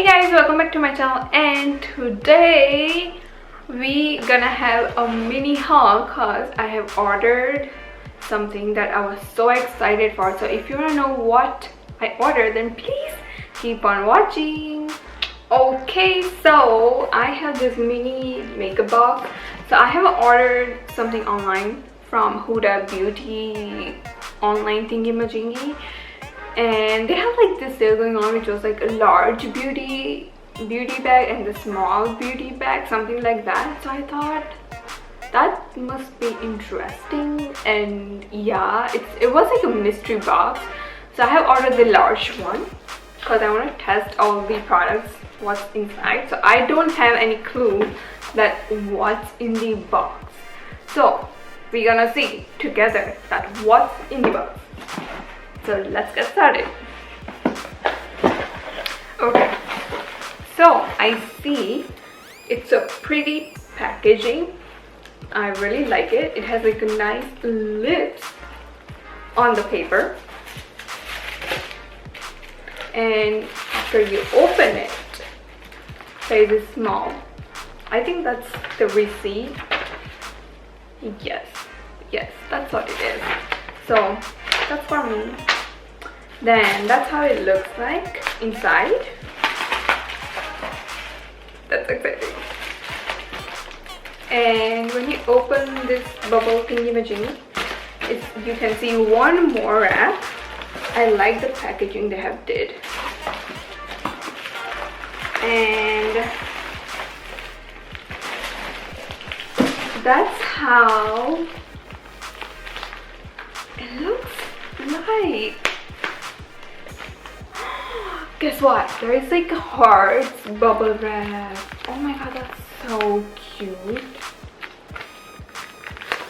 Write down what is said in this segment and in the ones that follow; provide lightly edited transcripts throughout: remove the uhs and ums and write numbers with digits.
Guys, welcome back to my channel, and today we gonna have a mini haul because I have ordered something that I was so excited for. So if you want to know what I ordered, then please keep on watching. Okay, so I have this mini makeup box. So I have ordered something online from Huda beauty online thingy majingy, and they have like this sale going on, which was like a large beauty bag and the small beauty bag, something like that. So I thought that must be interesting, and yeah, it was like a mystery box. So I have ordered the large one because I want to test all the products, what's inside. So I don't have any clue that what's in the box, so we're gonna see together that what's in the box. So let's get started. Okay, so I see it's a pretty packaging. I really like it. It has like a nice lips on the paper, and after you open it, there is a small, I think that's the receipt. Yes, that's what it is. So that's for me. Then that's how it looks like inside. That's exciting. And when you open this bubble thingy majingy, you can see one more wrap. I like the packaging they have did. And that's how it looks like. Guess what? There is like a hearts bubble wrap. Oh my god, that's so cute.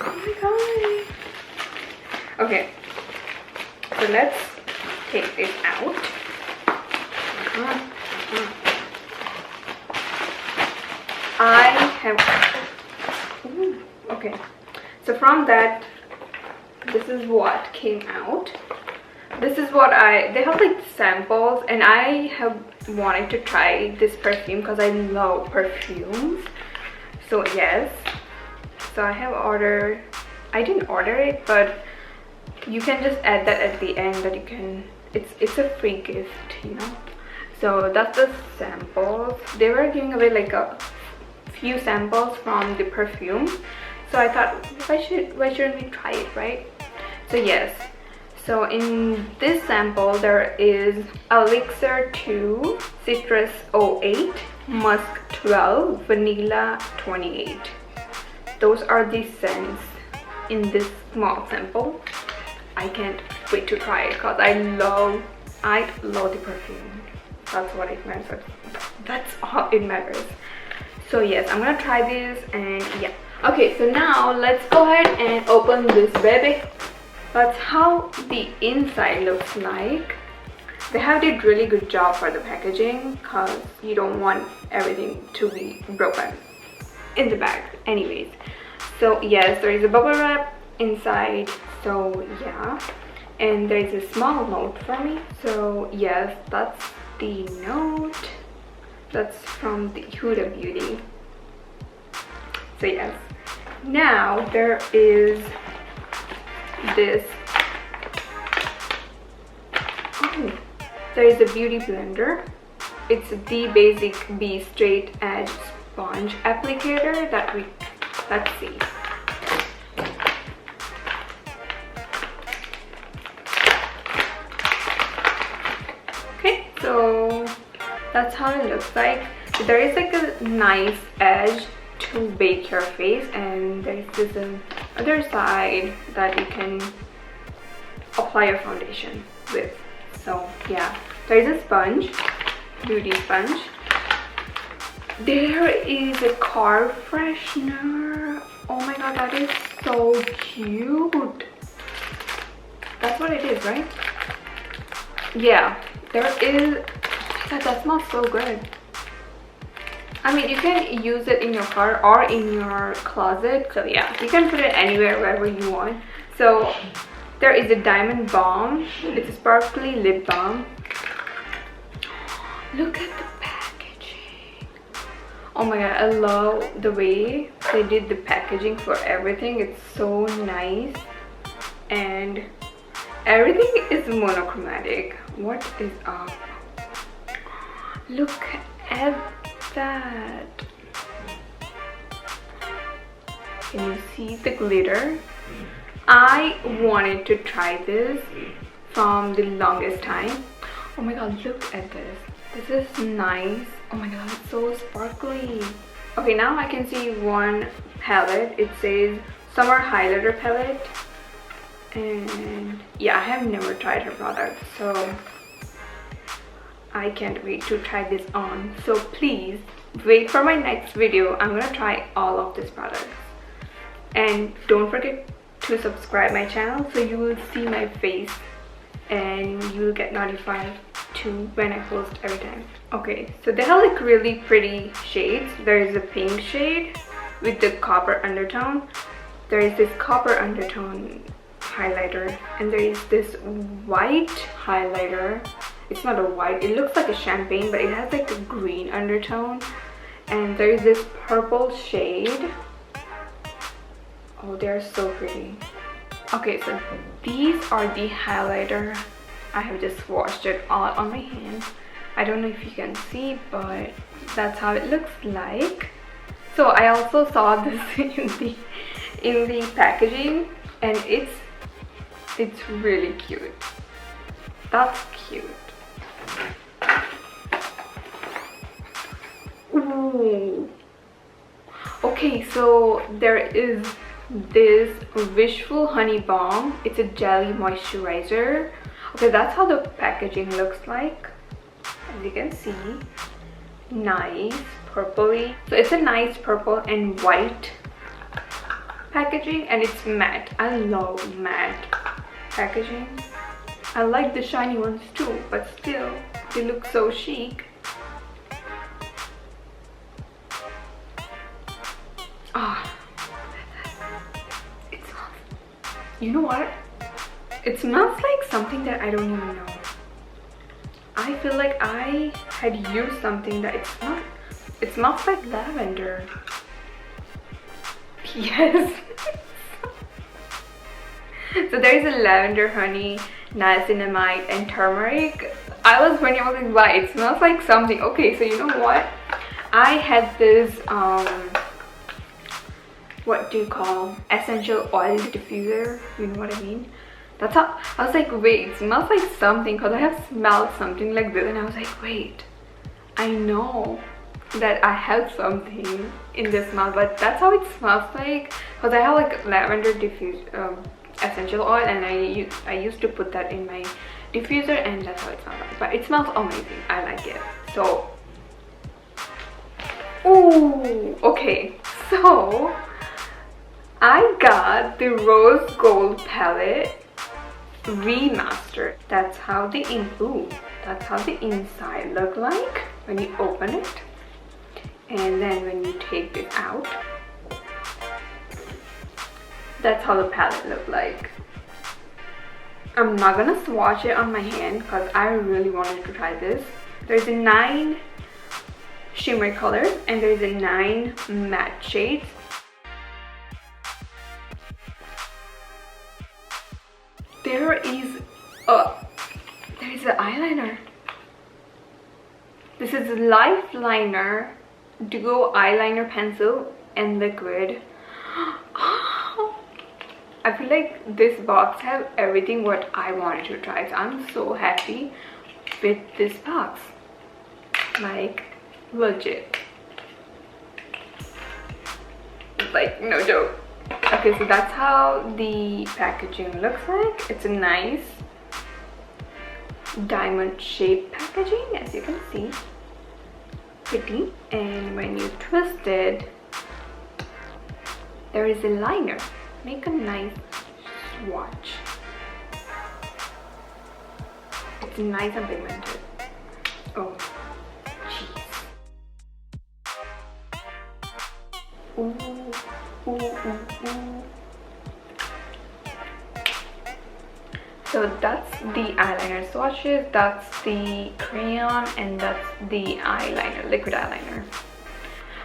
Oh my god. Okay, so let's take this out. I have... Ooh, okay, so from that, this is what came out. This is what they have like samples, and I have wanted to try this perfume because I love perfumes. So yes, so I have ordered, I didn't order it, but you can just add that at the end, that you can, it's a free gift, you know. So that's the samples. They were giving away like a few samples from the perfume, so I thought why shouldn't we try it, right? So yes, so in this sample there is Elixir 2, Citrus 08, Musk 12, Vanilla 28. Those are the scents in this small sample. I can't wait to try it because I love the perfume. That's what it matters. That's all it matters. So yes, I'm gonna try this, and yeah. Okay, so now let's go ahead and open this baby. That's how the inside looks like. They have did really good job for the packaging because you don't want everything to be broken in the bag anyways. So yes, there is a bubble wrap inside, so yeah, and there is a small note for me. So yes, that's the note. That's from the Huda beauty. So yes, now there is this. Oh, there is a beauty blender. It's the basic B straight edge sponge applicator that let's see. Okay, so that's how it looks like. There is like a nice edge to bake your face, and there's this other side that you can apply your foundation with. So yeah, there is a sponge, beauty sponge. There is a car freshener. Oh my god, that is so cute. That's what it is, right? Yeah, there is. That smells so good. I mean, you can use it in your car or in your closet. So yeah, you can put it anywhere, wherever you want. So there is a diamond balm. It's a sparkly lip balm. Look at the packaging. Oh my god, I love the way they did the packaging for everything. It's so nice and everything is monochromatic. What is up? Look at that. Can you see the glitter? I wanted to try this from the longest time. Oh my god, look at this. This is nice. Oh my god, it's so sparkly. Okay, now I can see one palette. It says Summer Highlighter Palette. And yeah, I have never tried her product, so I can't wait to try this on. So please wait for my next video. I'm gonna try all of these products. And don't forget to subscribe my channel so you will see my face and you will get notified too when I post every time. Okay, so they have like really pretty shades. There is a pink shade with the copper undertone. There is this copper undertone highlighter, and there is this white highlighter. It's not a white, it looks like a champagne, but it has like a green undertone. And there is this purple shade. Oh, they're so pretty. Okay, so these are the highlighter. I have just swatched it all on my hand. I don't know if you can see, but that's how it looks like. So I also saw this in the packaging, and it's really cute. That's cute. Ooh. Okay, so there is this Wishful Honey Balm. It's a jelly moisturizer. Okay, that's how the packaging looks like. As you can see, nice purpley. So it's a nice purple and white packaging, and it's matte. I love matte packaging. I like the shiny ones too, but still they look so chic. Ah, it smells. You know what? It smells like something that I don't even know. I feel like I had used something that it smells like lavender. Yes. So there is a lavender, honey, niacinamide, and turmeric. I was wondering, I was like, why? It smells like something. Okay, so you know what? I had this what do you call, essential oil diffuser, you know what I mean? That's how I was like, wait, it smells like something, because I have smelled something like this, and I was like, wait, I know that I have something in this smell, but that's how it smells like, because I have like lavender essential oil, and I used to put that in my diffuser, and that's how it smells like. But it smells amazing. I like it. So ooh, okay, so I got the Rose Gold palette remastered. That's how the inside look like when you open it, and then when you take it out, that's how the palette look like. I'm not gonna swatch it on my hand because I really wanted to try this. There's a 9 shimmer colors and there's a 9 matte shades. There is an eyeliner. This is Life Liner Duo Eyeliner Pencil and Liquid. I feel like this box have everything what I wanted to try. So I'm so happy with this box. Like, legit. Like, no joke. Okay, so that's how the packaging looks like. It's a nice diamond shaped packaging, as you can see. Pretty. And when you twist it, there is a liner. Make a nice swatch. It's nice and pigmented. Oh, jeez. Ooh, ooh, ooh, ooh. So that's the eyeliner swatches, that's the crayon, and that's the eyeliner, liquid eyeliner.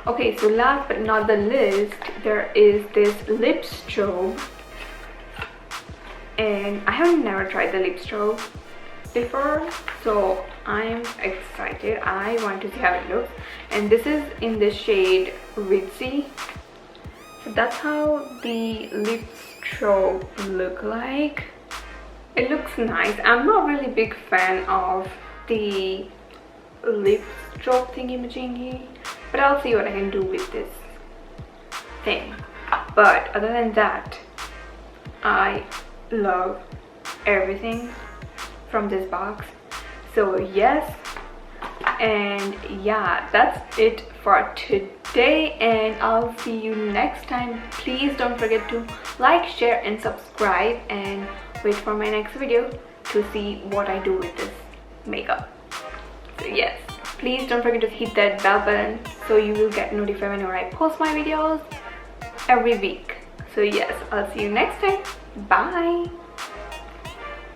Okay, so last but not the least, there is this lip strobe, and I have never tried the lip strobe before, so I'm excited. I want to see how it looks, and this is in the shade Ritzy. So that's how the lip strobe look like. It looks nice. I'm not really big fan of the lip strobe thingy-majingy, but I'll see what I can do with this thing. But other than that, I love everything from this box. So yes, and yeah, that's it for today, and I'll see you next time. Please don't forget to like, share and subscribe, and wait for my next video to see what I do with this makeup. So yes, please don't forget to hit that bell button so you will get notified whenever I post my videos every week. So yes, I'll see you next time. Bye.